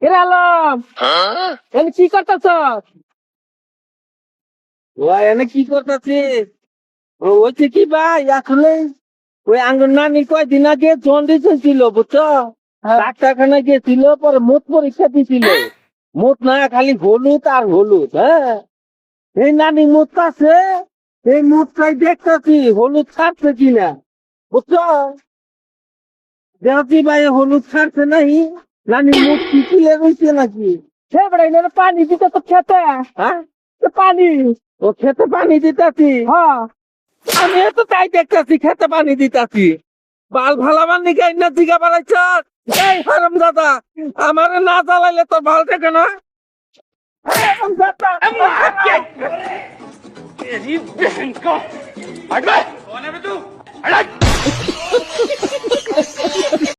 এরে আলম, এনে কি করতেছ? এনে কি করতেছি? হচ্ছে কি ভাই, আসলে ওই আঙ্গুর নানি কয়দিন আগে জন্ডিস হয়েছিল বুঝছো। ডাক্তারখানায় গেছিল, পরে মুখ পরীক্ষা দিছিল। মুখ না খালি হলুদ আর হলুদ। হ্যাঁ, এই নানি মুখ আছে, এই মুখটাই দেখতেছি হলুদ ছাড়ছে কিনা বুঝছো। দেখছি ভাই হলুদ ছাড়ছে নাই, নানি মুখ কি তুলে রয়েছে নাকি। সে বেড়া এনে পানি দিতে তো খেতে। হ্যাঁ, পানি। ও খেতে পানি দিতাছি। হ্যাঁ, আমি তো তাই দেখতেছি, খেতে পানি দিতাছি। বাল ভালাবার নিকে না জিগা বাড়াইছ। এই হারাম দাদা, আমার না জ্বালাইলে তোর ভাল থাকে না। এই হারামজাদা, तेरी बहन का हट कौन है बे तू हट